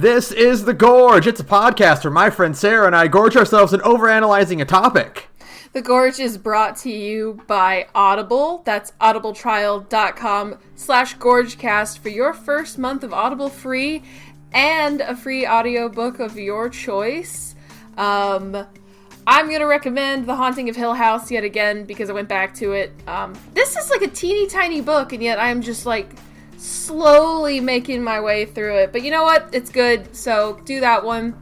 This is The Gorge. It's a podcast where my friend Sarah and I gorge ourselves in overanalyzing a topic. The Gorge is brought to you by Audible. That's audibletrial.com/gorgecast for your first month of Audible free and a free audiobook of your choice. I'm going to recommend The Haunting of Hill House yet again because I went back to it. This is like a teeny tiny book, and yet I'm just like slowly making my way through it. But you know what? It's good, so do that one.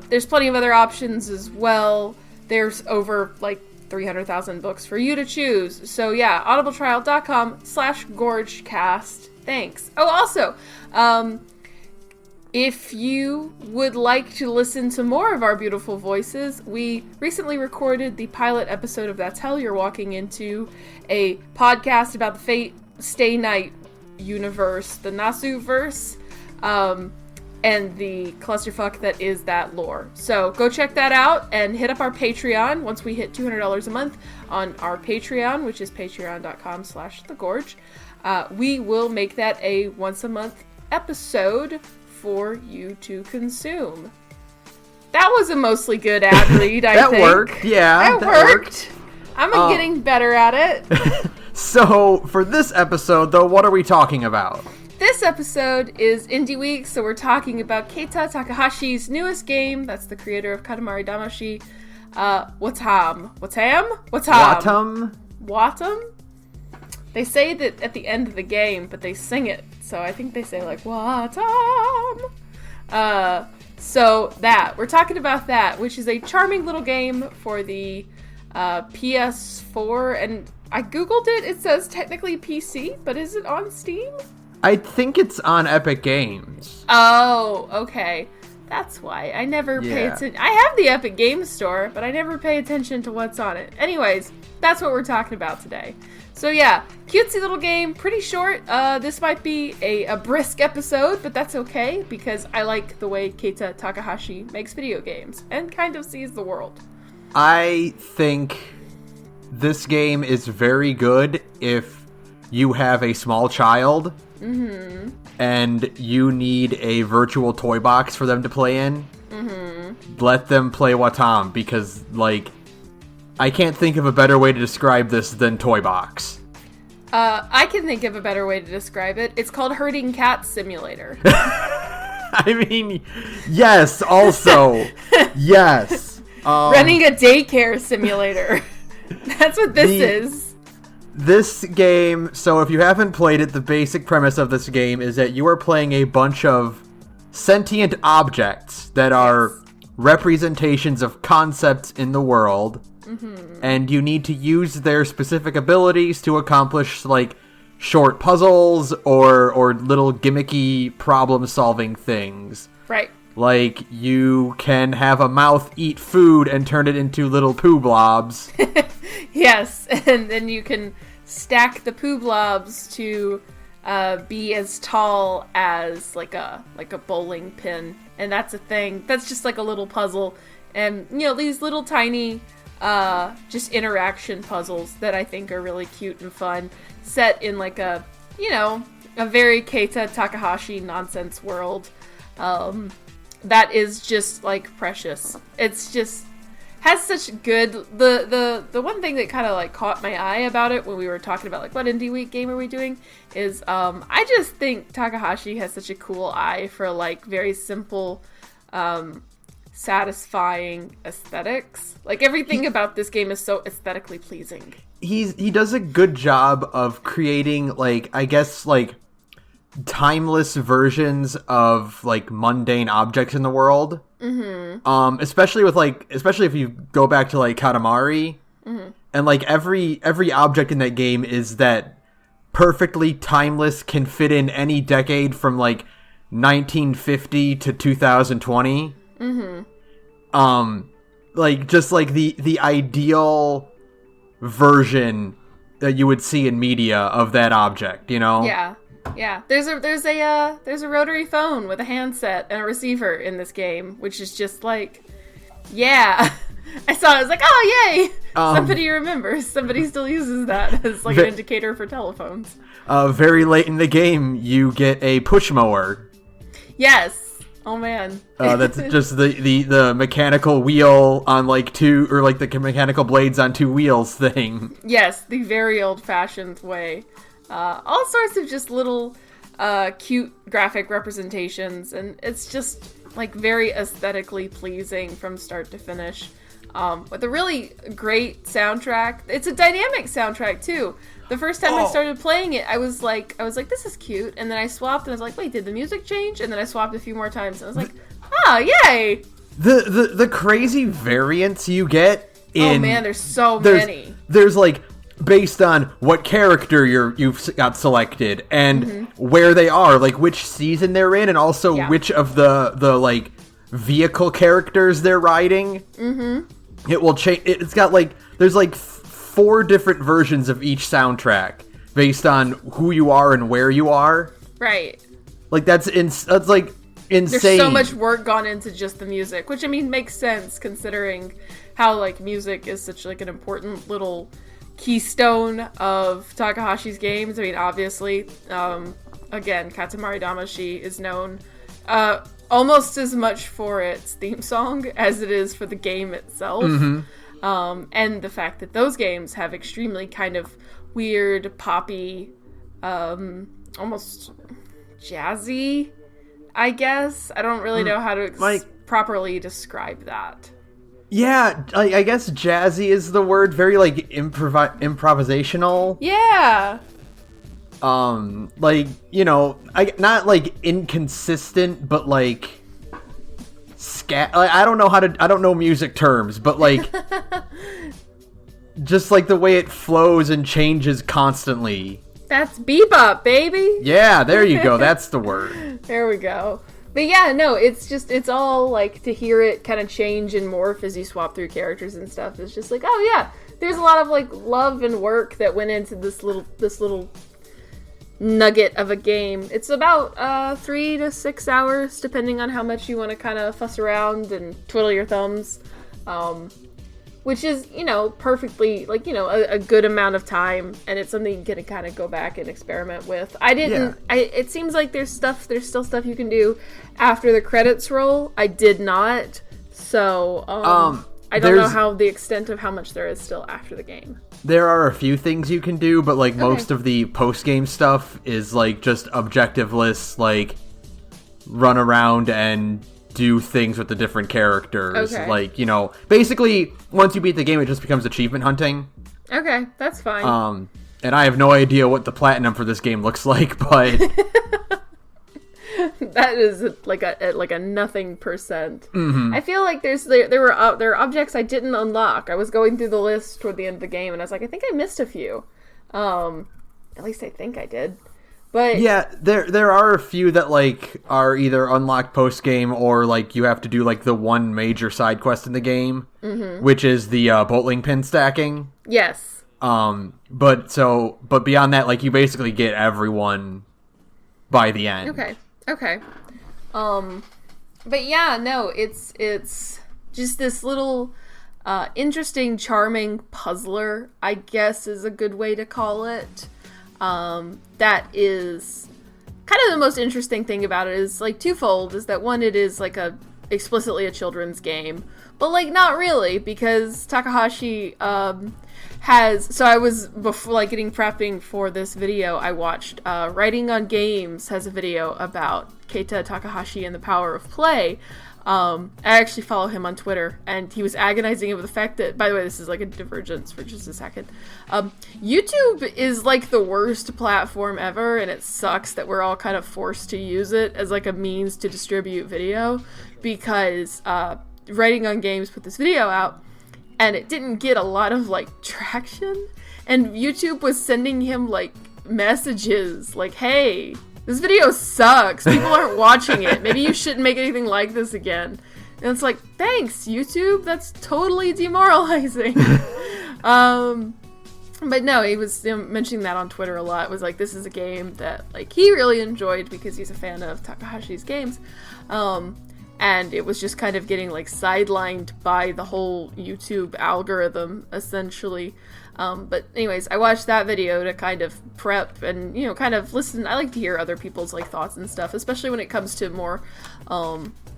There's plenty of other options as well. There's over like 300,000 books for you to choose. So yeah, audibletrial.com/gorgecast. Thanks. Oh, also, if you would like to listen to more of our beautiful voices, we recently recorded the pilot episode of That's Hell You're Walking Into, a podcast about the Fate Stay Night universe, the Nasu-verse, and the clusterfuck that is that lore. So go check that out and hit up our Patreon once we hit $200 a month on our Patreon, which is patreon.com/thegorge. We will make that a once a month episode for you to consume. That was a mostly good ad read, I think. That worked, yeah. That worked. I'm getting better at it. So, for this episode, though, what are we talking about? This episode is Indie Week, so we're talking about Keita Takahashi's newest game. That's the creator of Katamari Damacy. Wattam. They say that at the end of the game, but they sing it. So I think they say like, Wattam. So that. We're talking about that, which is a charming little game for the PS4. And I googled it. It says technically PC, but is it on Steam? I think it's on Epic Games. Oh, okay. That's why. I never pay attention. I have the Epic Games Store, but I never pay attention to what's on it. Anyways, that's what we're talking about today. So yeah, cutesy little game, pretty short. This might be a brisk episode, but that's okay, because I like the way Keita Takahashi makes video games, and kind of sees the world. I think this game is very good if you have a small child. Mm-hmm. And you need a virtual toy box for them to play in. Mm-hmm. Let them play Wattam, because, like, I can't think of a better way to describe this than toy box. I can think of a better way to describe it. It's called Herding Cat Simulator. I mean, yes, also. Yes. Running a daycare simulator. That's what this is. This game, so if you haven't played it, the basic premise of this game is that you are playing a bunch of sentient objects that are representations of concepts in the world, and you need to use their specific abilities to accomplish, like, short puzzles or little gimmicky problem-solving things. Right. Like, you can have a mouth eat food and turn it into little poo blobs. Yes, and then you can stack the poo blobs to be as tall as like a bowling pin, and that's a thing. That's just like a little puzzle, and you know, these little tiny just interaction puzzles that I think are really cute and fun, set in like a very Keita Takahashi nonsense world. That is just like precious. It's just has such good the one thing that kind of like caught my eye about it when we were talking about like what indie week game are we doing is I just think Takahashi has such a cool eye for like very simple satisfying aesthetics. Like everything about this game is so aesthetically pleasing. He does a good job of creating like, I guess, like timeless versions of like mundane objects in the world. Mm-hmm. Especially if you go back to like Katamari, and like every object in that game is that perfectly timeless, can fit in any decade from like 1950 to 2020. Like just like the ideal version that you would see in media of that object, you know? Yeah. There's a rotary phone with a handset and a receiver in this game, which is just like, yeah. I saw it, I was like, oh yay! Somebody remembers. Somebody still uses that as like an indicator for telephones. Very late in the game, you get a push mower. Yes. Oh man. That's just the mechanical wheel on like two, or like the mechanical blades on two wheels thing. Yes, the very old-fashioned way. All sorts of just little cute graphic representations, and it's just like very aesthetically pleasing from start to finish. With a really great soundtrack. It's a dynamic soundtrack too. The first time I started playing it, I was like, this is cute, and then I swapped, and I was like, wait, did the music change? And then I swapped a few more times, and I was like, yay! The crazy variants you get in... Oh man, there's so many. There's like, based on what character you've got selected, and where they are, like which season they're in, and also which of the like vehicle characters they're riding. It will change. It's got like, there's like 4 different versions of each soundtrack based on who you are and where you are. Right. Like that's like insane. There's so much work gone into just the music, which I mean makes sense considering how like music is such like an important little keystone of Takahashi's games. I mean, obviously, again, Katamari Damacy is known almost as much for its theme song as it is for the game itself. And the fact that those games have extremely kind of weird, poppy, almost jazzy, I guess. I don't really know how to properly describe that. Yeah, I guess jazzy is the word. Very like improvisational. Yeah. Like, you know, not like inconsistent, but like I don't know music terms, but like just like the way it flows and changes constantly. That's bebop, baby. Yeah, there you go. That's the word. There we go. But yeah, no, it's all like to hear it kind of change and morph as you swap through characters and stuff. It's just like, oh yeah, there's a lot of like love and work that went into this little nugget of a game. It's about 3 to 6 hours, depending on how much you want to kind of fuss around and twiddle your thumbs. Which is, you know, perfectly, like, you know, a good amount of time, and it's something you can kind of go back and experiment with. It seems like there's still stuff you can do after the credits roll. I did not, so, I don't know how the extent of how much there is still after the game. There are a few things you can do, but like most of the post-game stuff is like just objectiveless, like run around and do things with the different characters. Okay. Like, you know, basically once you beat the game, it just becomes achievement hunting. Okay, that's fine. And I have no idea what the platinum for this game looks like, but that is like a nothing percent. I feel like there are objects I didn't unlock. I was going through the list toward the end of the game, and I was like, I think I missed a few. At least I think I did. But yeah, there are a few that like are either unlocked post game or like you have to do like the one major side quest in the game, which is the bowling pin stacking. Yes. But beyond that, like you basically get everyone by the end. Okay. But yeah, no, it's just this little interesting, charming puzzler, I guess is a good way to call it. That is kind of the most interesting thing about it is like twofold, is that one, it is like explicitly a children's game, but like not really, because Takahashi so I was, before like prepping for this video, I watched Writing on Games has a video about Keita Takahashi and the power of play. I actually follow him on Twitter, and he was agonizing over the fact that, by the way, this is like a divergence for just a second. YouTube is like the worst platform ever, and it sucks that we're all kind of forced to use it as like a means to distribute video, because Writing on Games put this video out, and it didn't get a lot of like traction, and YouTube was sending him like messages like, hey, this video sucks, people aren't watching it, maybe you shouldn't make anything like this again. And it's like, thanks YouTube, that's totally demoralizing. But no, he was mentioning that on Twitter a lot. It was like, this is a game that like he really enjoyed because he's a fan of Takahashi's games. And it was just kind of getting like sidelined by the whole YouTube algorithm, essentially. But anyways, I watched that video to kind of prep and, you know, kind of listen. I like to hear other people's, like, thoughts and stuff, especially when it comes to more,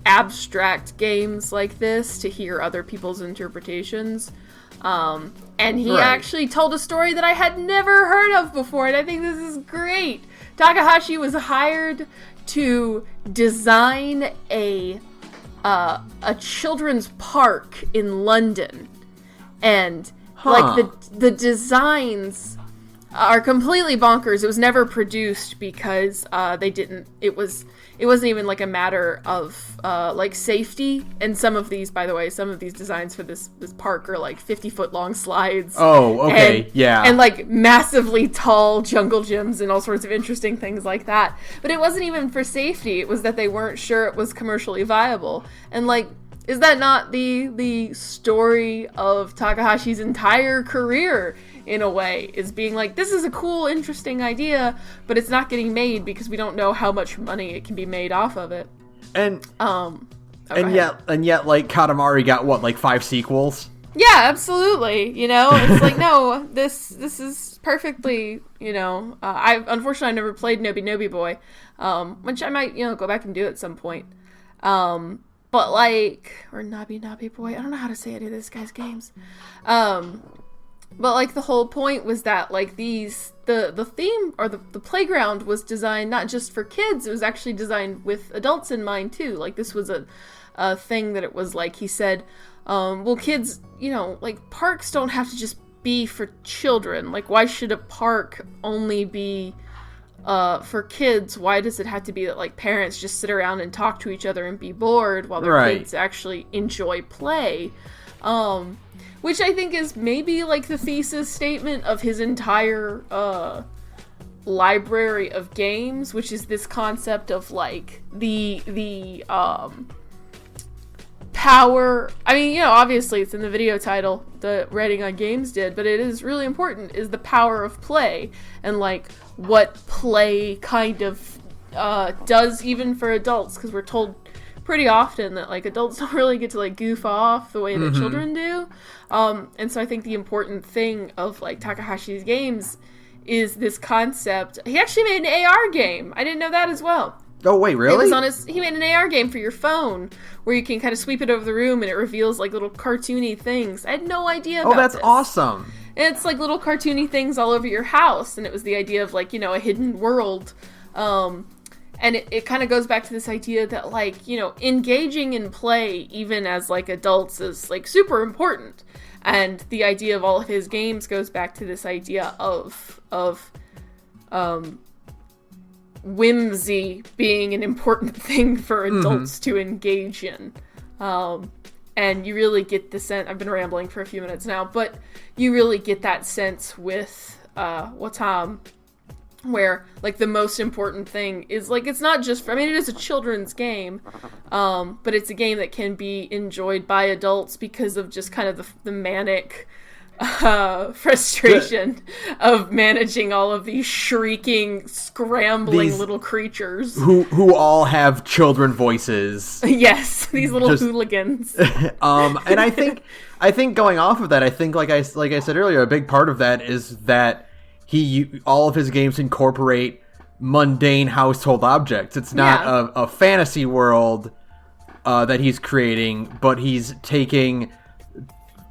abstract games like this, to hear other people's interpretations. And he actually told a story that I had never heard of before, and I think this is great. Takahashi was hired to design a children's park in London, and like the designs are completely bonkers. It was never produced because it wasn't even like a matter of like safety. And some of these designs for this park are like 50-foot long slides. Oh, okay, yeah. And like massively tall jungle gyms and all sorts of interesting things like that. But it wasn't even for safety. It was that they weren't sure it was commercially viable. And like, is that not the story of Takahashi's entire career, in a way, is being like, this is a cool, interesting idea, but it's not getting made because we don't know how much money it can be made off of it. And yet, like, Katamari got, what, like 5 sequels? Yeah, absolutely. You know, it's like, no, this is perfectly, you know, unfortunately I never played Nobi Nobi Boy, which I might, you know, go back and do at some point. But like, or Nabi Nabi Boy, I don't know how to say any of this guy's games. But like the whole point was that like the theme or the playground was designed not just for kids, it was actually designed with adults in mind too. Like this was a thing that it was like, he said, well, kids, you know, like parks don't have to just be for children. Like why should a park only be for kids? Why does it have to be that like parents just sit around and talk to each other and be bored while their kids actually enjoy play? Which I think is maybe like the thesis statement of his entire library of games, which is this concept of like the power. I mean, you know, obviously it's in the video title, the Writing on Games did, but it is really important, is the power of play, and like what play kind of does even for adults, because we're told pretty often that like adults don't really get to like goof off the way that children do. And so I think the important thing of like Takahashi's games is this concept. He actually made an AR game. I didn't know that as well. Oh wait, really? He made an AR game for your phone where you can kind of sweep it over the room and it reveals like little cartoony things. I had no idea about this. Oh, that's awesome. And it's like little cartoony things all over your house, and it was the idea of like, you know, a hidden world. And it kind of goes back to this idea that, like, you know, engaging in play, even as, like, adults, is, like, super important. And the idea of all of his games goes back to this idea of whimsy being an important thing for adults to engage in. And you really get the sense, I've been rambling for a few minutes now, but you really get that sense with Wattam, where like the most important thing is like, it's not just I mean, it is a children's game, but it's a game that can be enjoyed by adults because of just kind of the manic frustration of managing all of these shrieking, scrambling little creatures who all have children voices. Yes, these little hooligans. And I think going off of that, I think like I said earlier, a big part of that is that all of his games incorporate mundane household objects. It's not a fantasy world that he's creating, but he's taking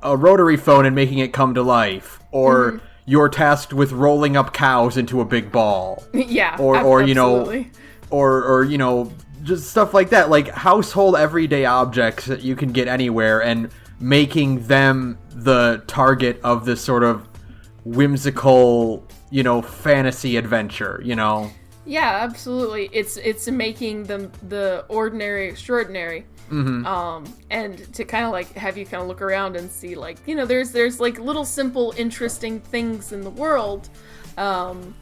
a rotary phone and making it come to life, or you're tasked with rolling up cows into a big ball. Yeah, or you know, or you know, just stuff like that, like household everyday objects that you can get anywhere, and making them the target of this sort of whimsical, you know, fantasy adventure, you know? Yeah, absolutely. It's making the ordinary extraordinary. And to kind of like have you kind of look around and see like, you know, there's like little simple interesting things in the world. And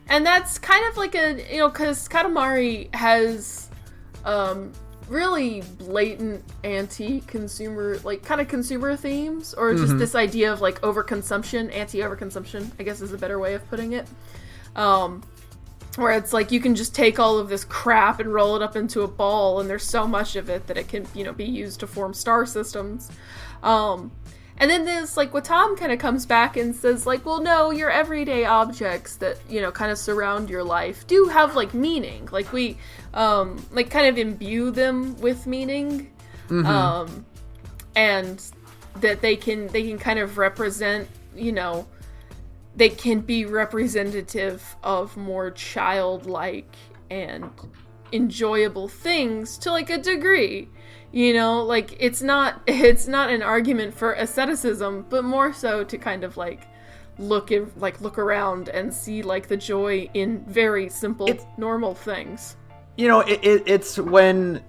that's kind of like a, you know, because Katamari has really blatant anti-consumer, like kind of consumer themes, or just this idea of like overconsumption, anti-overconsumption, I guess is a better way of putting it. Where it's like you can just take all of this crap and roll it up into a ball, and there's so much of it that it can, you know, be used to form star systems. And And then there's, like, Wattam kind of comes back and says, like, well, no, your everyday objects that, you know, kind of surround your life do have, like, meaning. Like, we, like, kind of imbue them with meaning. Mm-hmm. And that they can kind of represent, you know, they can be representative of more childlike and enjoyable things to, like, a degree. You know, like, it's not an argument for asceticism, but more so to kind of, like, look around and see, like, the joy in very simple, normal things. You know, it's when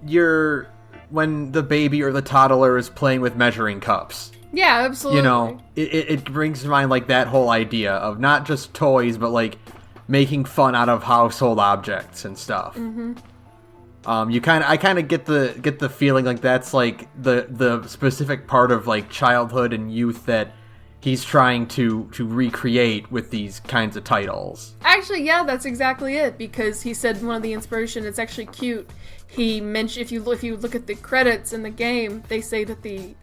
the baby or the toddler is playing with measuring cups. Yeah, absolutely. You know, it brings to mind, like, that whole idea of not just toys, but, like, making fun out of household objects and stuff. Mm-hmm. I kind of get the feeling like that's, like, the specific part of, like, childhood and youth that he's trying to recreate with these kinds of titles. Actually, yeah, that's exactly it, because he said one of the inspiration, it's actually cute. He mentioned, if you look at the credits in the game, they say that the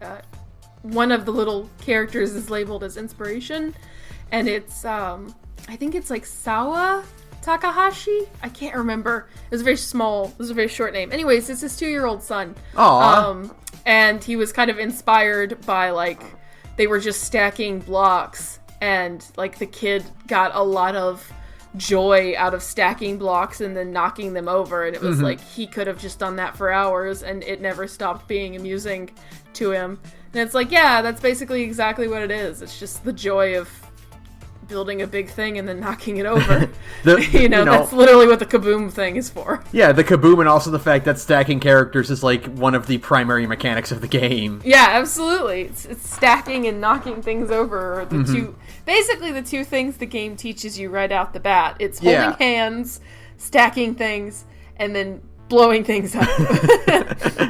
one of the little characters is labeled as inspiration, and it's I think it's like Sawa Takahashi? I can't remember. It was a very short name. Anyways, it's his 2-year-old son. Aww. And he was kind of inspired by, like, they were just stacking blocks, and, like, the kid got a lot of joy out of stacking blocks and then knocking them over, and it was like he could have just done that for hours and it never stopped being amusing to him. And it's like, yeah, that's basically exactly what it is. It's just the joy of building a big thing and then knocking it over. You know, that's literally what the kaboom thing is for. Yeah, the kaboom, and also the fact that stacking characters is, like, one of the primary mechanics of the game. Yeah, absolutely. It's stacking and knocking things over are the two things the game teaches you right out the bat. It's holding hands, stacking things, and then blowing things up.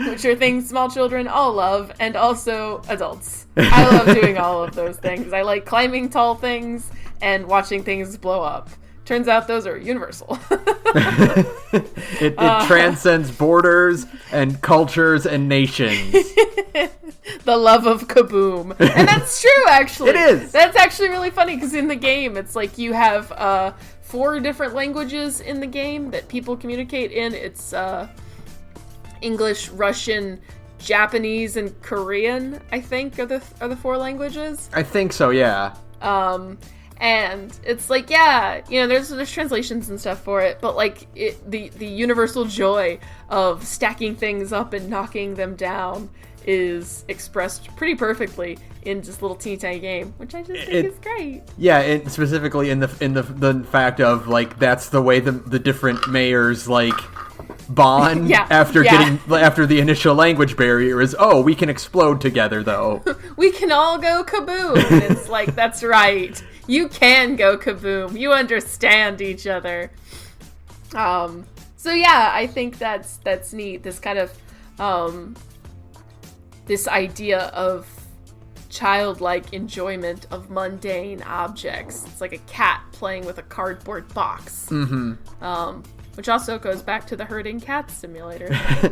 Which are things small children all love, and also adults. I love doing all of those things. I like climbing tall things and watching things blow up. Turns out those are universal. It transcends borders and cultures and nations. The love of kaboom. And that's true, actually. It is. That's actually really funny, because in the game, it's like you have 4 different languages in the game that people communicate in. It's English, Russian, Japanese, and Korean, I think, are the 4 languages. I think so, yeah. And it's like, yeah, you know, there's translations and stuff for it, but, like, the universal joy of stacking things up and knocking them down is expressed pretty perfectly in this little teeny tiny game, which I just think is great. Yeah, and specifically in the fact of, like, that's the way the different mayors, like, bond after the initial language barrier is, oh, we can explode together, though. We can all go kaboom. And it's like, that's right. You can go kaboom. You understand each other. So yeah, I think that's neat. This kind of this idea of childlike enjoyment of mundane objects. It's like a cat playing with a cardboard box. Mm-hmm. Which also goes back to the herding cat simulator,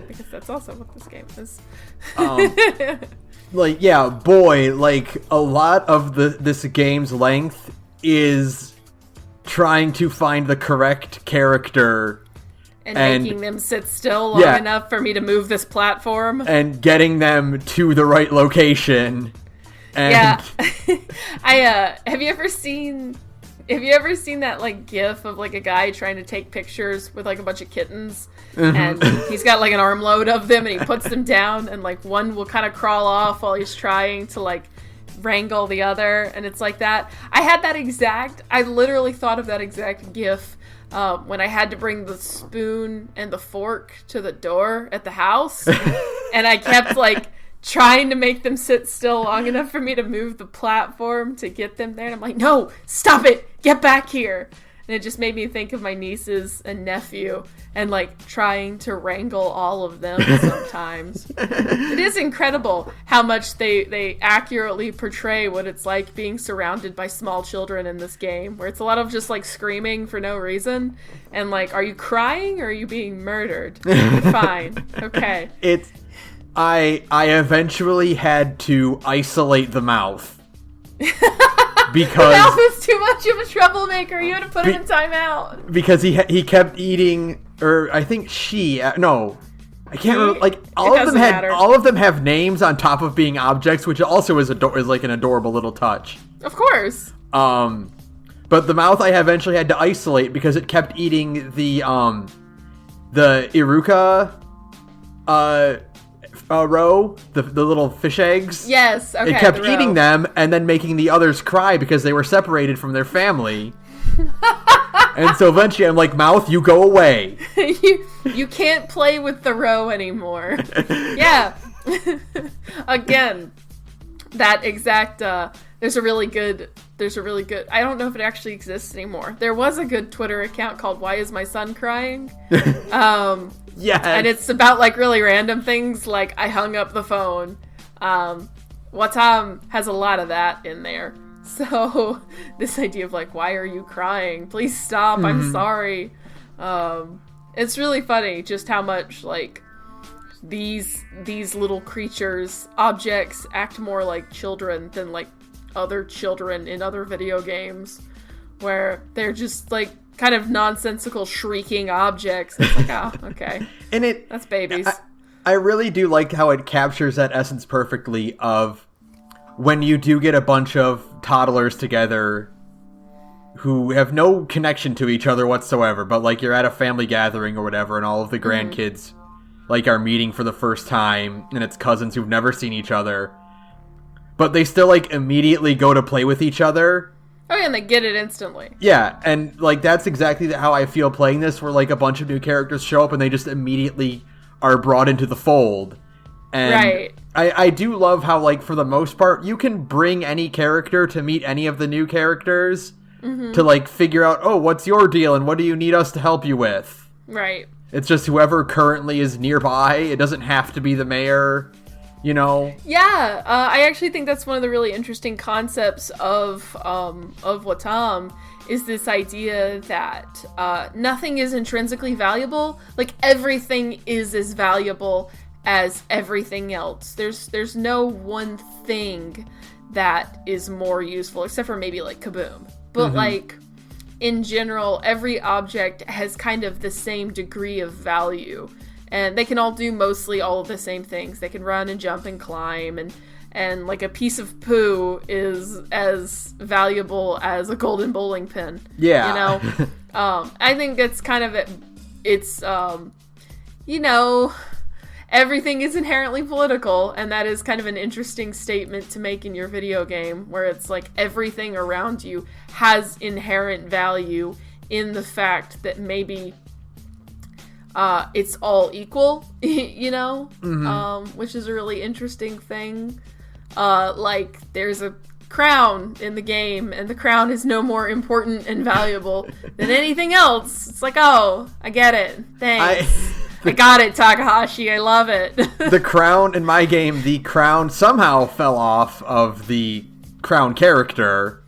because that's also what this game is. Like, yeah, boy, like, a lot of this game's length is trying to find the correct character and making them sit still long enough for me to move this platform. And getting them to the right location. And Have you ever seen that, like, gif of, like, a guy trying to take pictures with, like, a bunch of kittens? Mm-hmm. And he's got, like, an armload of them, and he puts them down, and, like, one will kind of crawl off while he's trying to, like, wrangle the other, and it's like that. I literally thought of that exact gif when I had to bring the spoon and the fork to the door at the house, and I kept, like, trying to make them sit still long enough for me to move the platform to get them there. And I'm like, no, stop it. Get back here. And it just made me think of my nieces and nephew and, like, trying to wrangle all of them sometimes. It is incredible how much they accurately portray what it's like being surrounded by small children in this game, where it's a lot of just, like, screaming for no reason. And, like, are you crying or are you being murdered? Fine. Okay. I eventually had to isolate the mouth. Because the mouth was too much of a troublemaker. You had to put him in timeout. Because he kept eating, or I think no, I can't remember. Like all of them have names on top of being objects, which also is like an adorable little touch. Of course. But the mouth I eventually had to isolate because it kept eating the Iruka roe, the little fish eggs. Yes, okay. It kept eating them and then making the others cry because they were separated from their family. And so eventually I'm like, mouth, you go away. you can't play with the roe anymore. Yeah. Again, that exact there's a really good I don't know if it actually exists anymore. There was a good Twitter account called Why Is My Son Crying? Yeah. And it's about like really random things like I hung up the phone. Wattam has a lot of that in there. So this idea of like, why are you crying? Please stop. I'm sorry. It's really funny just how much like these little creatures, objects act more like children than like other children in other video games, where they're just like kind of nonsensical shrieking objects. It's like, oh, okay. And that's babies. I really do like how it captures that essence perfectly of when you do get a bunch of toddlers together who have no connection to each other whatsoever, but like you're at a family gathering or whatever, and all of the grandkids like are meeting for the first time, and it's cousins who've never seen each other, but they still like immediately go to play with each other. Oh yeah, and they get it instantly. Yeah, and like that's exactly how I feel playing this, where like a bunch of new characters show up and they just immediately are brought into the fold. And right. I do love how, like, for the most part, you can bring any character to meet any of the new characters to, like, figure out, oh, what's your deal and what do you need us to help you with? Right. It's just whoever currently is nearby. It doesn't have to be the mayor, you know? Yeah, I actually think that's one of the really interesting concepts of Wattam, is this idea that nothing is intrinsically valuable. Like, everything is as valuable as everything else. There's no one thing that is more useful, except for maybe like Kaboom. But like in general, every object has kind of the same degree of value, and they can all do mostly all of the same things. They can run and jump and climb, and like a piece of poo is as valuable as a golden bowling pin. Yeah. You know? I think that's kind of it. It's you know, everything is inherently political, and that is kind of an interesting statement to make in your video game, where it's like everything around you has inherent value in the fact that maybe it's all equal, you know? Which is a really interesting thing. Like, there's a crown in the game, and the crown is no more important and valuable than anything else. It's like, oh, I get it. Thanks. I got it, Takahashi. I love it. The crown in my game, the crown somehow fell off of the crown character.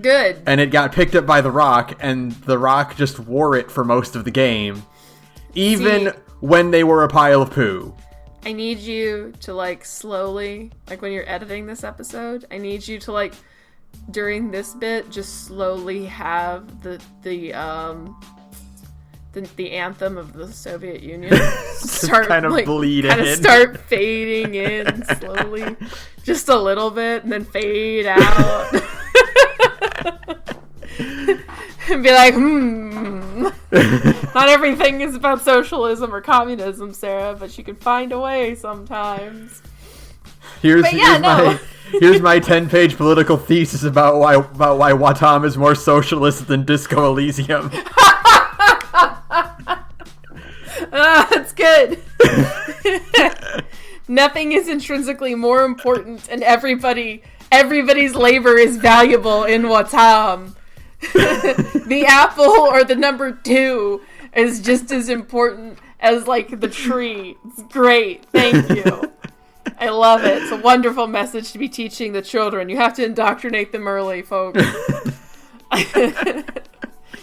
Good. And it got picked up by the Rock, and the Rock just wore it for most of the game. Even when they were a pile of poo. I need you to, like, slowly, like when you're editing this episode, I need you to, like, during this bit, just slowly have the anthem of the Soviet Union start kind of like, bleed kind in. of start fading in slowly, just a little bit, and then fade out. And be like, not everything is about socialism or communism, Sarah, but you can find a way sometimes. Here's my 10-page political thesis about why Wattam is more socialist than Disco Elysium. That's good. Nothing is intrinsically more important, and everybody's labor is valuable in Wattam. The apple or the number 2 is just as important as, like, the tree. It's great. Thank you. I love it. It's a wonderful message to be teaching the children. You have to indoctrinate them early, folks.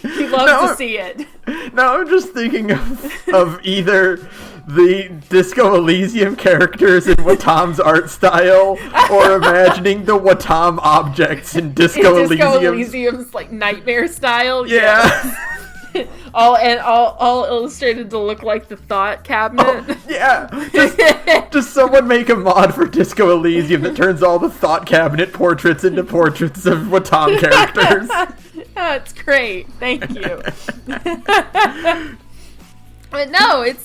You love to see it. No, I'm just thinking of either the Disco Elysium characters in Wattam's art style, or imagining the Wattam objects in Disco Elysium's like nightmare style. Yeah. all illustrated to look like the thought cabinet. Oh, yeah. Just someone make a mod for Disco Elysium that turns all the thought cabinet portraits into portraits of Wattam characters. That's great. Thank you. But no, it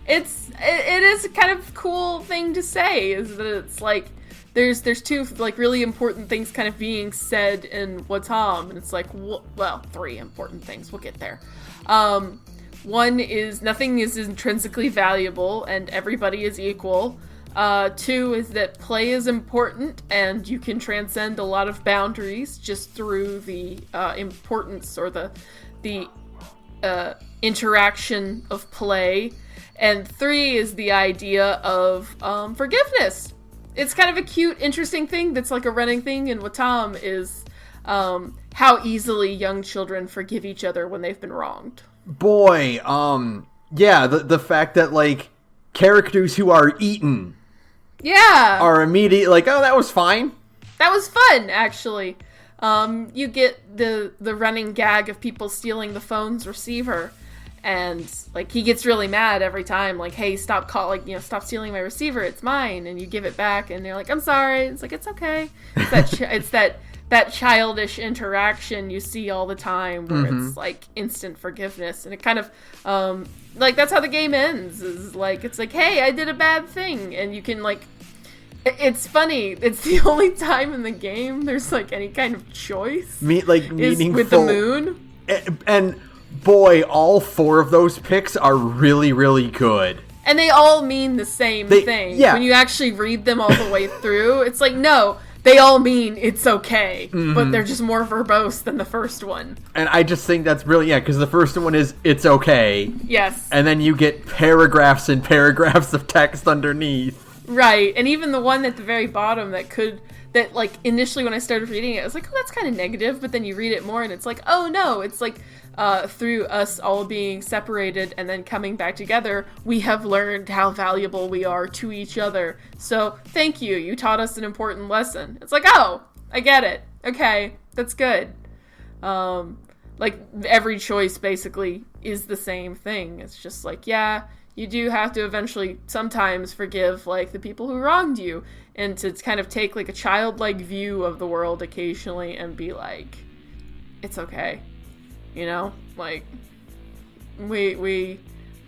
is a kind of cool thing to say, is that it's like there's two like really important things kind of being said in Wattam, and it's like, well, three important things. We'll get there. One is nothing is intrinsically valuable and everybody is equal. Two is that play is important and you can transcend a lot of boundaries just through the importance or the interaction of play. And three is the idea of forgiveness. It's kind of a cute, interesting thing that's like a running thing in Wattam is how easily young children forgive each other when they've been wronged. Boy, yeah, the fact that, like, characters who are eaten are immediately like, oh, that was fine. That was fun, actually. You get the running gag of people stealing the phone's receiver. And, like, he gets really mad every time, like, hey, stop stealing my receiver, it's mine, and you give it back, and they're like, I'm sorry, it's like, it's okay. It's that childish interaction you see all the time, where it's, like, instant forgiveness, and it kind of, like, that's how the game ends, is, like, it's like, hey, I did a bad thing, and you can, like, it's funny, it's the only time in the game there's, like, any kind of choice. Meaningful. With the moon. And boy, all four of those picks are really, really good. And they all mean the same thing. Yeah. When you actually read them all the way through, it's like, no, they all mean it's okay, but they're just more verbose than the first one. And I just think that's brilliant, yeah, because the first one is, it's okay. Yes. And then you get paragraphs and paragraphs of text underneath. Right, and even the one at the very bottom that like, initially when I started reading it, I was like, oh, that's kind of negative, but then you read it more and it's like, oh, no, it's like, through us all being separated and then coming back together, we have learned how valuable we are to each other. So, thank you. You taught us an important lesson. It's like, oh, I get it. Okay, that's good. Like, every choice basically is the same thing. It's just like, yeah, you do have to eventually sometimes forgive, like, the people who wronged you, and to kind of take, like, a childlike view of the world occasionally and be like, it's okay. You know, like, we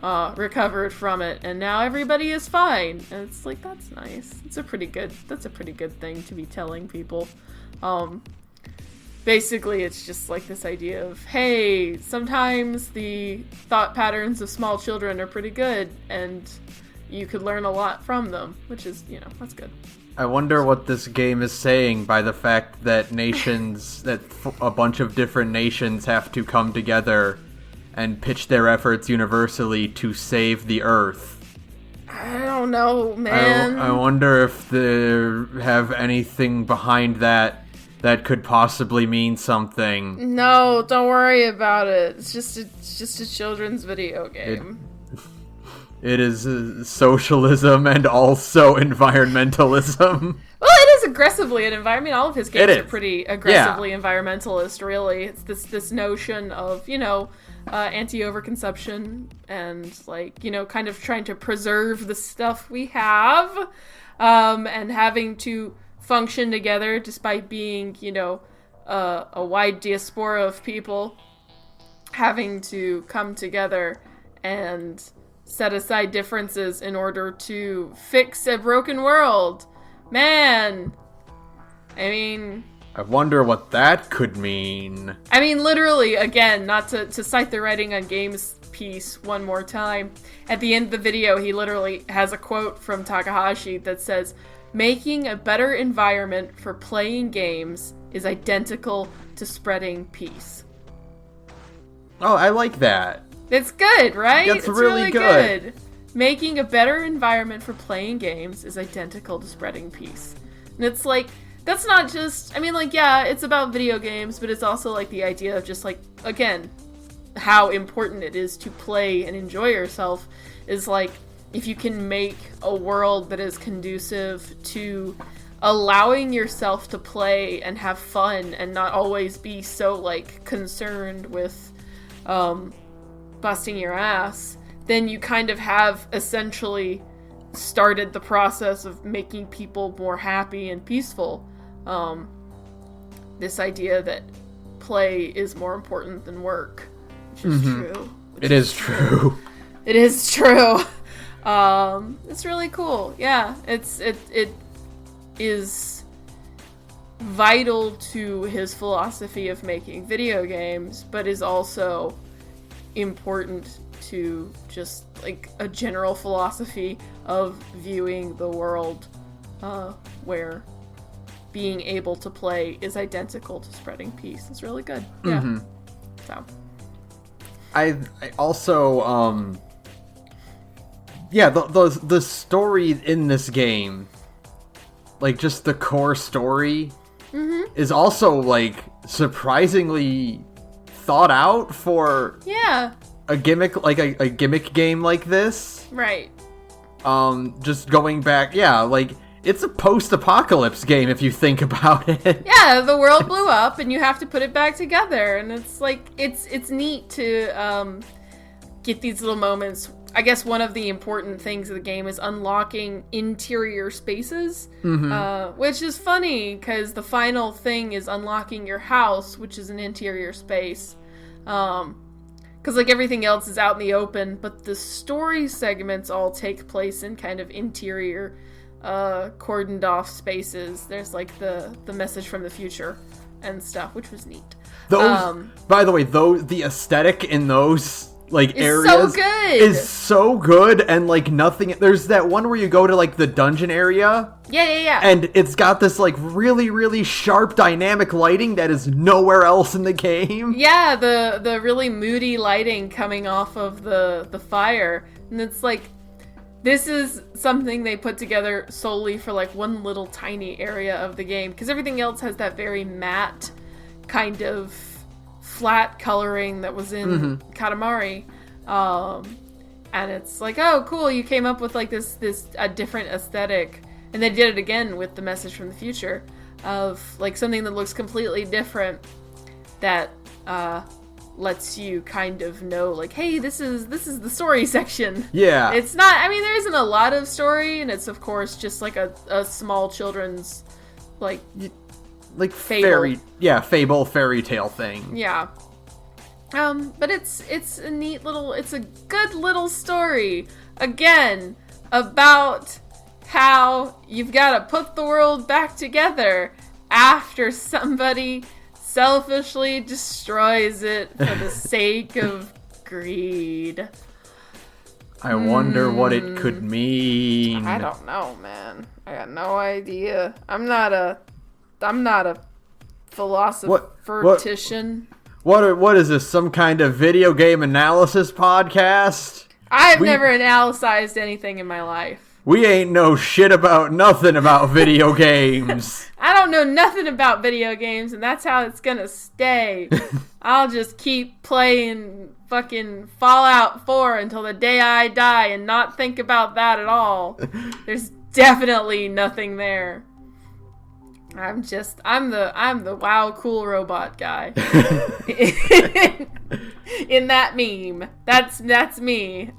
recovered from it, and now everybody is fine. And it's like, that's nice. That's a pretty good thing to be telling people. Basically, it's just like this idea of, hey, sometimes the thought patterns of small children are pretty good, and you could learn a lot from them, which is, you know, that's good. I wonder what this game is saying by the fact that a bunch of different nations have to come together and pitch their efforts universally to save the Earth. I don't know, man. I wonder if they have anything behind that could possibly mean something. No, don't worry about it. It's just a children's video game. It is socialism and also environmentalism. Well, it is aggressively an environment. All of his games are pretty aggressively environmentalist, really. It's this notion of, you know, anti-overconsumption and, like, you know, kind of trying to preserve the stuff we have, and having to function together despite being, you know, a wide diaspora of people having to come together and set aside differences in order to fix a broken world. Man, I mean, I wonder what that could mean. I mean, literally, again, not to cite the writing on games piece one more time, at the end of the video, he literally has a quote from Takahashi that says, "Making a better environment for playing games is identical to spreading peace." Oh, I like that. It's good, right? It's really good. Making a better environment for playing games is identical to spreading peace. And it's like, that's not just, I mean, like, yeah, it's about video games, but it's also, like, the idea of just, like, again, how important it is to play and enjoy yourself is, like, if you can make a world that is conducive to allowing yourself to play and have fun and not always be so, like, concerned with busting your ass, then you kind of have essentially started the process of making people more happy and peaceful. This idea that play is more important than work, which is true. It is true. It is true. It's really cool. Yeah, it is vital to his philosophy of making video games, but is also important to just like a general philosophy of viewing the world, where being able to play is identical to spreading peace. It's really good. Yeah. So I also the story in this game, like just the core story, is also like surprisingly thought out for a gimmick, like a gimmick game like this. Right. Just going back, like it's a post-apocalypse game if you think about it. Yeah, the world blew up and you have to put it back together, and it's like it's neat to get these little moments. I guess one of the important things of the game is unlocking interior spaces, which is funny because the final thing is unlocking your house, which is an interior space. Because like everything else is out in the open, but the story segments all take place in kind of interior, cordoned off spaces. There's like the message from the future and stuff, which was neat. Those, by the way, the aesthetic in those like areas so good. Is so good, and like nothing. There's that one where you go to like the dungeon area. Yeah. And it's got this like really, really sharp dynamic lighting that is nowhere else in the game. Yeah, the really moody lighting coming off of the fire, and it's like this is something they put together solely for like one little tiny area of the game, because everything else has that very matte kind of flat coloring that was in Katamari, and it's like, oh cool, you came up with like this a different aesthetic, and they did it again with the message from the future of like something that looks completely different that lets you kind of know like, hey, this is the story section. Yeah, it's not, I mean, there isn't a lot of story, and it's of course just like a small children's like fable. Fable fairy tale thing. Yeah. But it's a neat little, it's a good little story, again, about how you've got to put the world back together after somebody selfishly destroys it for the sake of greed. I wonder what it could mean. I don't know, man. I got no idea. I'm not a philosopher-tician. What is this? Some kind of video game analysis podcast? I've never analyzed anything in my life. We ain't know shit about nothing about video games. I don't know nothing about video games, and that's how it's gonna stay. I'll just keep playing fucking Fallout 4 until the day I die and not think about that at all. There's definitely nothing there. I'm the WoW cool robot guy. In that meme. That's me.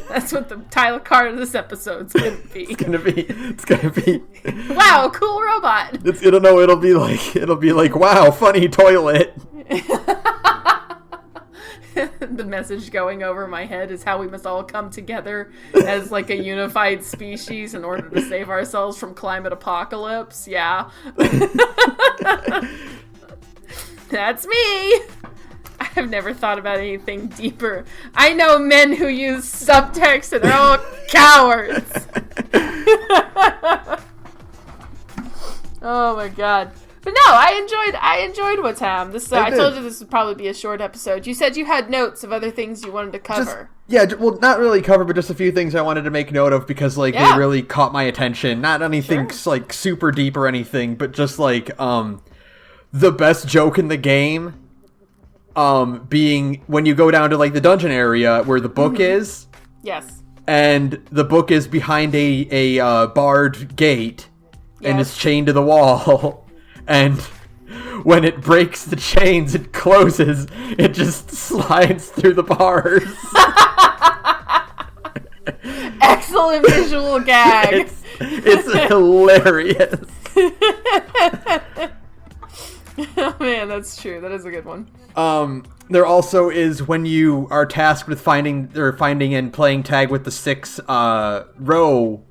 That's what the title card of this episode's gonna be. It's gonna be wow, cool robot. It'll be like wow, funny toilet. The message going over my head is how we must all come together as like a unified species in order to save ourselves from climate apocalypse. Yeah. That's me. I've never thought about anything deeper. I know men who use subtext and they're all cowards. Oh my god. But no, I enjoyed Wattam. I told you this would probably be a short episode. You said you had notes of other things you wanted to cover. Well, not really cover, but just a few things I wanted to make note of because, like, they really caught my attention. Not anything, like, super deep or anything, but just, like, the best joke in the game, being when you go down to, like, the dungeon area where the book is. Yes. And the book is behind a barred gate, and it's chained to the wall. And when it breaks the chains, it closes. It just slides through the bars. Excellent visual gag. It's hilarious. Oh man, that's true. That is a good one. There also is when you are tasked with finding and playing tag with the 6 row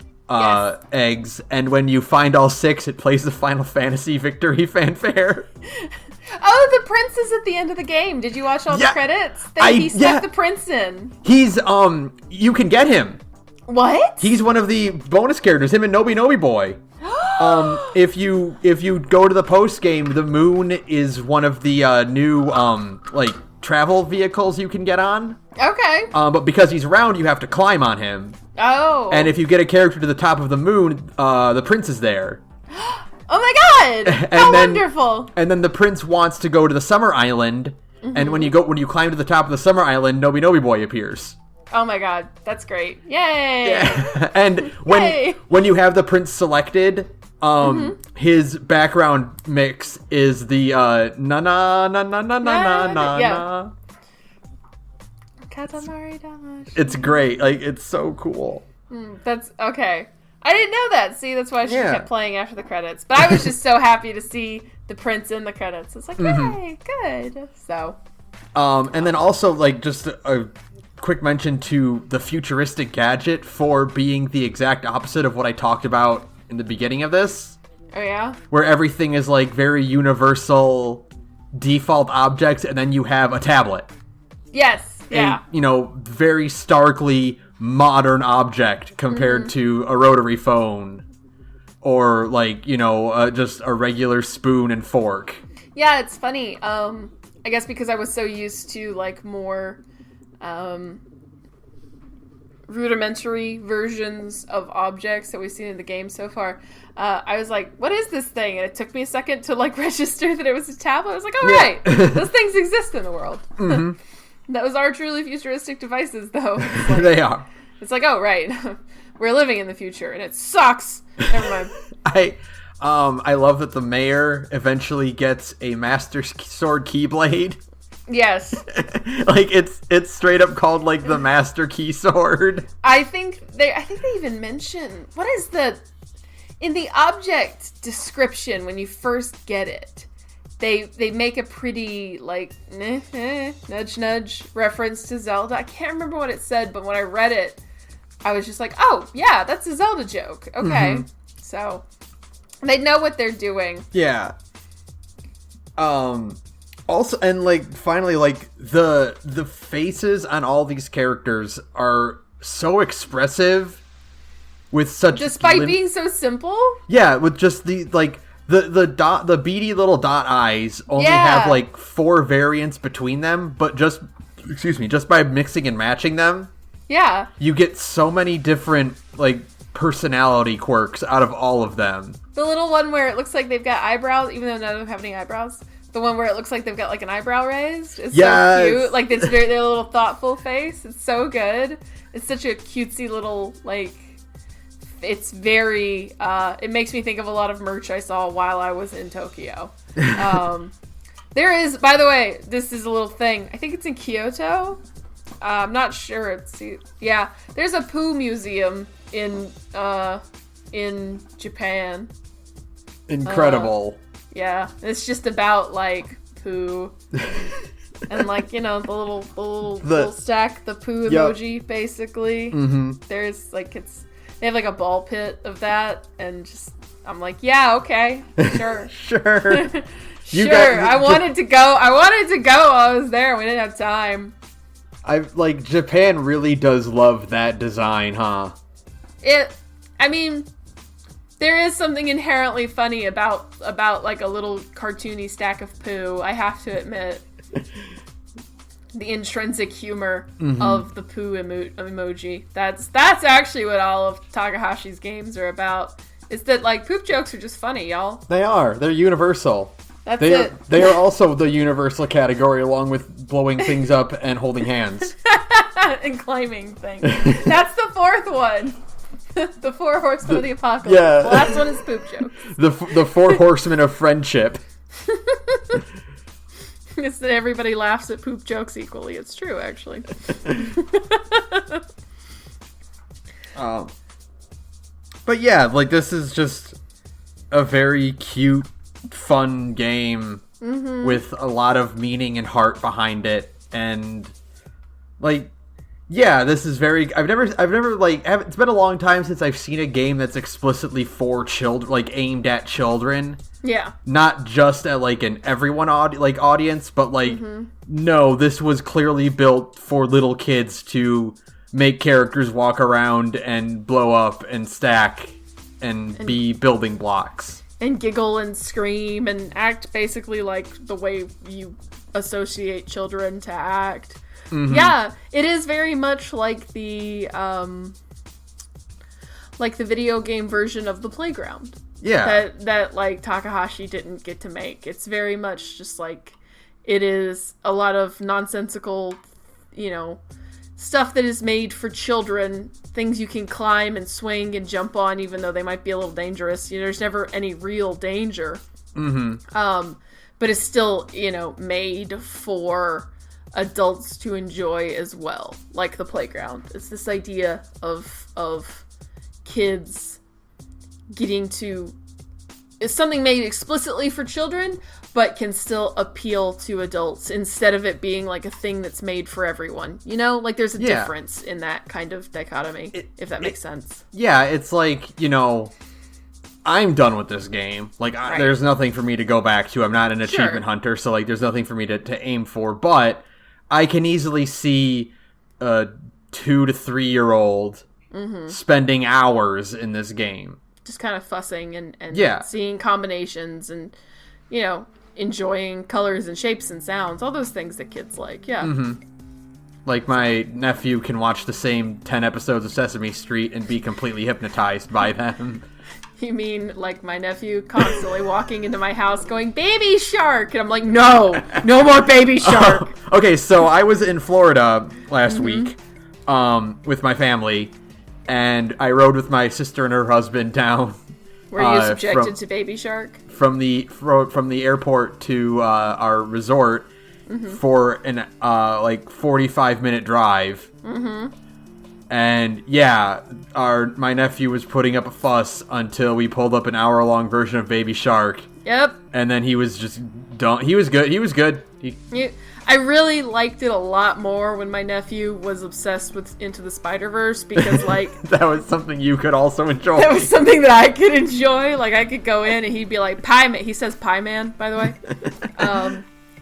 eggs, and when you find all 6, it plays the Final Fantasy victory fanfare. Oh, the prince is at the end of the game. Did you watch all the credits? He stuck the prince in. He's you can get him. What? He's one of the bonus characters. Him and Nobi Boy. If you go to the post game, the moon is one of the new like travel vehicles you can get on. Okay. But because he's round, you have to climb on him. Oh. And if you get a character to the top of the moon, the prince is there. Oh my god! How wonderful! And then the prince wants to go to the summer island, and when you climb to the top of the summer island, Nobi Boy appears. Oh my god, that's great! Yay! Yeah. And when you have the prince selected, his background mix is the na na na na na na na na. It's great. Like, it's so cool. That's okay. I didn't know that. See, that's why she kept playing after the credits. But I was just so happy to see the prince in the credits. It's like, yay, good. So. And then also, like, just a quick mention to the futuristic gadget for being the exact opposite of what I talked about in the beginning of this. Oh, yeah? Where everything is, like, very universal default objects, and then you have a tablet. Yes, yeah. Very starkly modern object compared to a rotary phone or, like, just a regular spoon and fork. Yeah, it's funny. I guess because I was so used to, like, more rudimentary versions of objects that we've seen in the game so far, I was like, what is this thing? And it took me a second to, like, register that it was a tablet. I was like, oh, right, those things exist in the world. Those are truly futuristic devices, though. Like, they are. It's like, oh, right, we're living in the future, and it sucks. Never mind. I love that the mayor eventually gets a Master Sword Keyblade. Yes. Like, it's straight up called, like, the Master Key Sword. I think they even mention, what is in the object description when you first get it, they make a pretty, like, nudge nudge reference to Zelda. I can't remember what it said, but when I read it, I was just like, oh, yeah, that's a Zelda joke. Okay. So, they know what they're doing. Yeah. Also, and, like, finally, like, the faces on all these characters are so expressive with such... Despite being so simple? Yeah, with just the, like... The beady little dot eyes only have, like, 4 variants between them, but just by mixing and matching them, you get so many different, like, personality quirks out of all of them. The little one where it looks like they've got eyebrows, even though none of them have any eyebrows. The one where it looks like they've got, like, an eyebrow raised. It's so cute. Like, it's their little thoughtful face. It's so good. It's such a cutesy little, like... It's very, it makes me think of a lot of merch I saw while I was in Tokyo. There is, by the way, this is a little thing. I think it's in Kyoto. I'm not sure. There's a poo museum in Japan. Incredible. It's just about, like, poo. And, like, the little stack, the poo emoji, basically. There's, like, they have, like, a ball pit of that, and just, I'm like, yeah, okay, sure. Sure. I wanted to go while I was there. We didn't have time. Japan really does love that design, huh? I mean, There is something inherently funny about like a little cartoony stack of poo, I have to admit. The intrinsic humor of the poo emoji. That's actually what all of Takahashi's games are about. Is that, like, poop jokes are just funny, y'all. They are. They're universal. That's it. They are also the universal category, along with blowing things up and holding hands. And climbing things. That's the fourth one. The four horsemen of the apocalypse. Yeah. The last one is poop jokes. The four horsemen of friendship. It's that everybody laughs at poop jokes equally. It's true, actually. But yeah, like, this is just a very cute, fun game with a lot of meaning and heart behind it, and like, yeah, this is very. I've never like. It's been a long time since I've seen a game that's explicitly for children, like aimed at children. Yeah. Not just at like an everyone audience, but like, no, this was clearly built for little kids to make characters walk around and blow up and stack and be building blocks. And giggle and scream and act basically like the way you associate children to act. Yeah, it is very much like the video game version of the playground. Yeah. That like Takahashi didn't get to make. It's very much just like, it is a lot of nonsensical, stuff that is made for children, things you can climb and swing and jump on, even though they might be a little dangerous. There's never any real danger. But it's still, made for adults to enjoy as well, like the playground. It's this idea of kids getting to... It's something made explicitly for children, but can still appeal to adults instead of it being like a thing that's made for everyone. Like there's a difference in that kind of dichotomy, if that makes sense. Yeah, it's like, I'm done with this game. Like, there's nothing for me to go back to. I'm not an achievement hunter, so like there's nothing for me to aim for, but I can easily see a 2 to 3 year old spending hours in this game. Just kind of fussing and seeing combinations and, enjoying colors and shapes and sounds, all those things that kids like, Like, my nephew can watch the same 10 episodes of Sesame Street and be completely hypnotized by them. You mean, like, my nephew constantly walking into my house going, "Baby Shark!" And I'm like, no more Baby Shark! Okay, so I was in Florida last week with my family, and I rode with my sister and her husband down. Were you subjected to Baby Shark? From the airport to our resort for an 45-minute drive. And yeah, my nephew was putting up a fuss until we pulled up an hour-long version of Baby Shark. Yep. And then he was just done. He was good. I really liked it a lot more when my nephew was obsessed with Into the Spider-Verse, because, like... that was something you could also enjoy. That was something that I could enjoy. Like, I could go in and he'd be like, "Pie Man." He says Pie Man, by the way.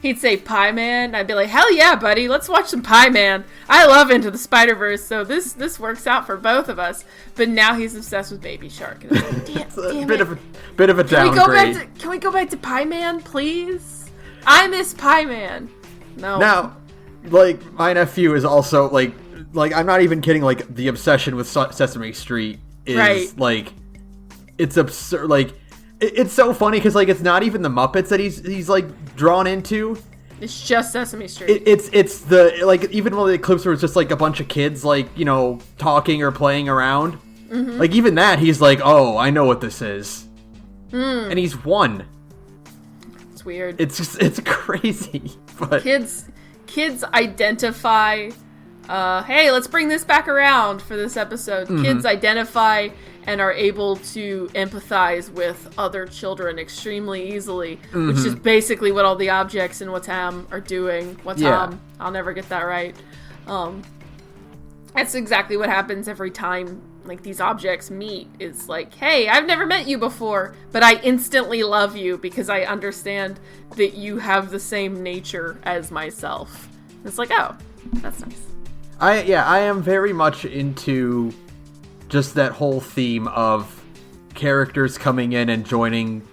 He'd say Pie Man, and I'd be like, "Hell yeah, buddy, let's watch some Pie Man. I love Into the Spider-Verse, so this works out for both of us." But now he's obsessed with Baby Shark. And I'm like, damn bit of a downgrade. Can we go back to Pie Man, please? I miss Pie Man. No. Now, like, my nephew is also, like, I'm not even kidding, like, the obsession with Sesame Street is, like, it's absurd. Like, it's so funny because, like, it's not even the Muppets that he's like drawn into. It's just Sesame Street. It's the, like, even one of the clips where it's just like a bunch of kids, like, talking or playing around. Like, even that, he's like, "Oh, I know what this is," and he's 1. It's weird. It's crazy. But kids identify. Hey, let's bring this back around for this episode. Kids identify and are able to empathize with other children extremely easily, which is basically what all the objects in Wattam are doing. Wattam, I'll never get that right. That's exactly what happens every time, like, these objects meet. It's like, "Hey, I've never met you before, but I instantly love you because I understand that you have the same nature as myself." It's like, oh, that's nice. I am very much into just that whole theme of characters coming in and joining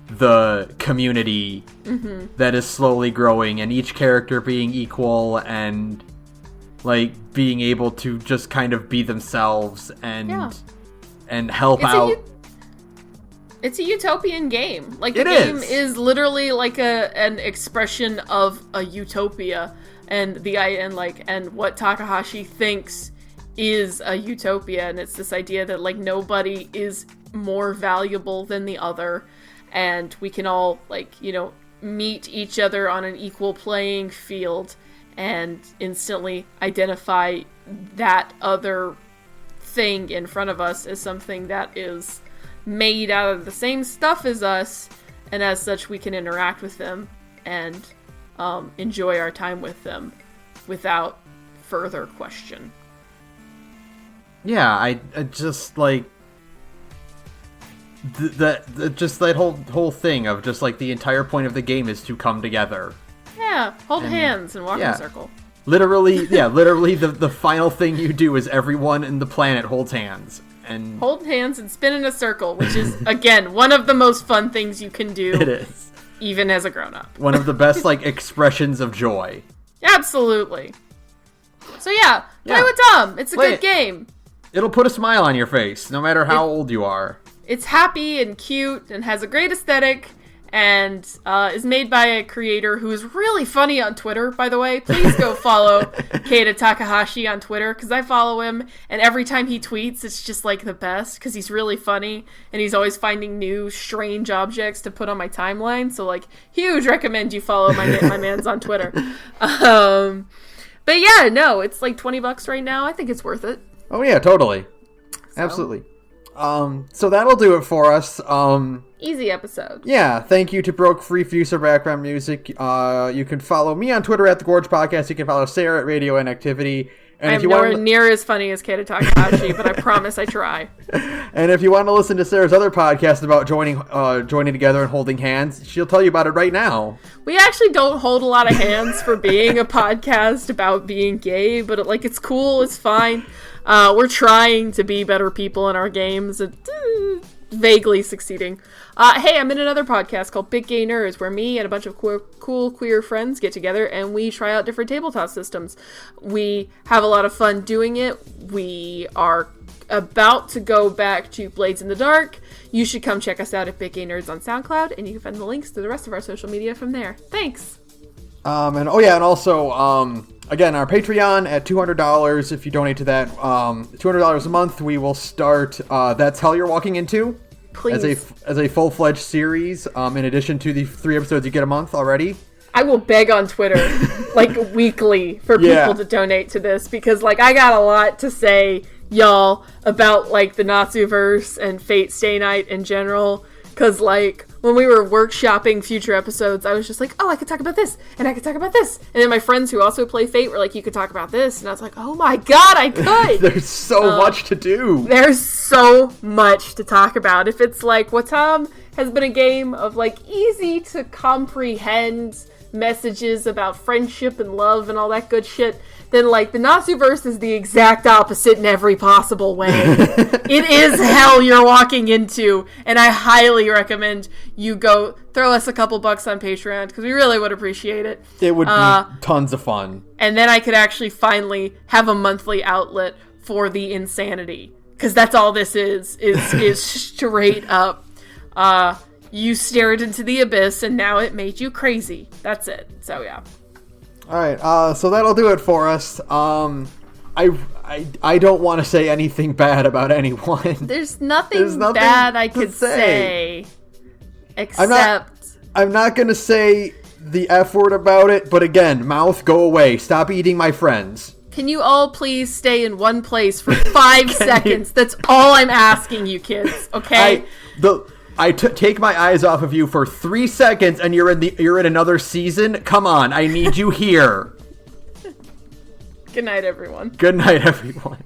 the community that is slowly growing, and each character being equal and like being able to just kind of be themselves and help out. It's a utopian game. Like, the game is literally like an expression of a utopia, and what Takahashi thinks is a utopia, and it's this idea that like nobody is more valuable than the other, and we can all meet each other on an equal playing field and instantly identify that other thing in front of us as something that is made out of the same stuff as us, and as such we can interact with them and enjoy our time with them without further question. Yeah, I just like that whole thing of just like the entire point of the game is to come together. Yeah, hold hands and walk in a circle. Literally, the final thing you do is everyone in the planet holds hands. And hold hands and spin in a circle, which is, again, one of the most fun things you can do. It is. Even as a grown-up. One of the best, expressions of joy. Absolutely. So yeah, play Wattam. It's a good game. It'll put a smile on your face, no matter how old you are. It's happy and cute and has a great aesthetic, and is made by a creator who is really funny on Twitter, by the way. Please go follow Keita Takahashi on Twitter, because I follow him, and every time he tweets, it's just, the best, because he's really funny, and he's always finding new, strange objects to put on my timeline, so, huge recommend you follow my man's on Twitter. But yeah, no, it's, $20 right now. I think it's worth it. Oh, yeah, totally. So. Absolutely. So that'll do it for us. Easy episode. Yeah, thank you to Broke Free for use of background music. You can follow me on Twitter at thegorgepodcast. You can follow Sara at radioinactivity. And I'm nowhere near as funny as Keita Takahashi, but I promise I try. And if you want to listen to Sarah's other podcast about joining together and holding hands, she'll tell you about it right now. We actually don't hold a lot of hands for being a podcast about being gay, but it's cool, it's fine. We're trying to be better people in our games, vaguely succeeding. Hey, I'm in another podcast called Big Gay Nerds, where me and a bunch of cool queer friends get together and we try out different tabletop systems. We have a lot of fun doing it. We are about to go back to Blades in the Dark. You should come check us out at Big Gay Nerds on SoundCloud, and you can find the links to the rest of our social media from there. Thanks! And also, again, our Patreon at $200. If you donate to that, $200 a month, we will start That's Hell You're Walking Into. Please. As a full-fledged series, in addition to the 3 episodes you get a month already. I will beg on Twitter, weekly, for people to donate to this, because, I got a lot to say, y'all, about, the Natsuverse and Fate Stay Night in general, because, when we were workshopping future episodes, I was just oh, I could talk about this, and I could talk about this. And then my friends who also play Fate were you could talk about this. And I was oh my god, I could! There's so much to do. There's so much to talk about. If it's Wattam has been a game of easy to comprehend messages about friendship and love and all that good shit, then the Natsuverse is the exact opposite in every possible way. It is hell you're walking into, and I highly recommend you go throw us a couple bucks on Patreon, because we really would appreciate it. It would be tons of fun. And then I could actually finally have a monthly outlet for the insanity, because that's all this is straight up. You stared into the abyss, and now it made you crazy. That's it. So, yeah. All right, so that'll do it for us. I don't want to say anything bad about anyone. There's nothing bad I could say. Except... I'm not going to say the F word about it, but again, mouth, go away. Stop eating my friends. Can you all please stay in one place for 5 seconds? That's all I'm asking you, kids, okay? I take my eyes off of you for 3 seconds, and you're in another season. Come on, I need you here. Good night, everyone. Good night, everyone.